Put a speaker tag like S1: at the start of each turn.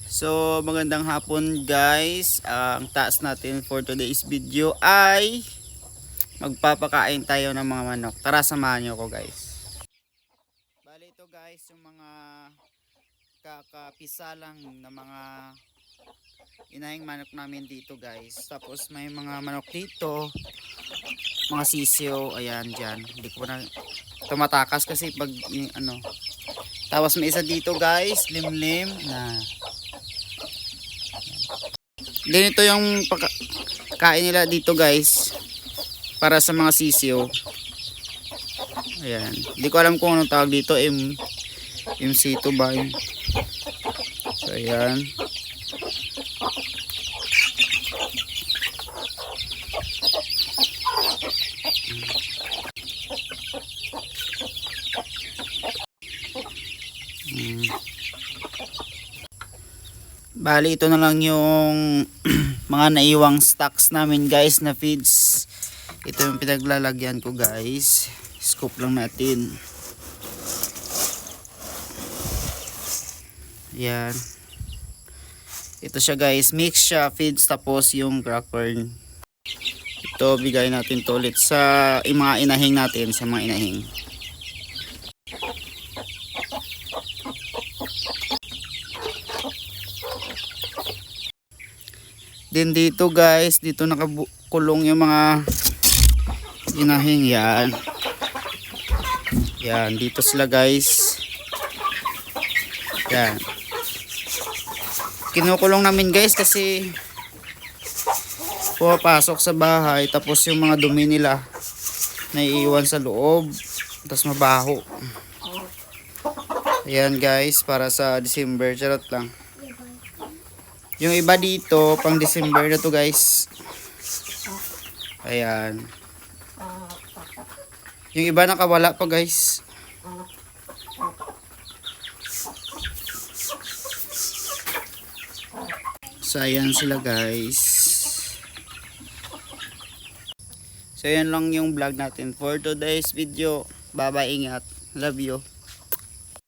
S1: So magandang hapon guys. Ang taas natin for today's video ay magpapakain tayo ng mga manok. Tara samahan nyo ko guys. Bali ito guys yung mga kakapisa lang na mga inahing manok namin dito guys. Tapos may mga manok dito, mga sisiyo, ayan dyan. Hindi ko na tumatakas kasi pag ano. Tapos may isa dito guys, limlim na. Ganito yung kain nila dito guys para sa mga sisiyo. Ayan. Hindi ko alam kung anong tawag dito. MC2 ba yun? So ayan. Bali ito na lang yung mga naiwang stocks namin guys na feeds. Ito yung pinaglalagyan ko guys. Scoop lang natin. Yan. Ito siya guys, mix siya feeds tapos yung cracker. Ito bigay natin to ulit sa mga inahing natin, sa mga inahing. Din dito guys, dito nakakulong yung mga inahing yan. Yan, dito sila guys. Yan. Kinukulong namin guys kasi pumapasok sa bahay tapos yung mga dumi nila naiiwan sa loob. Tapos mabaho. Ayan guys, para sa December. Charot lang. Yung iba dito, pang December na to guys. Ayan. Yung iba nakawala pa guys. So ayan sila guys. So ayan lang yung vlog natin for today's video. Bye bye, ingat. Love you.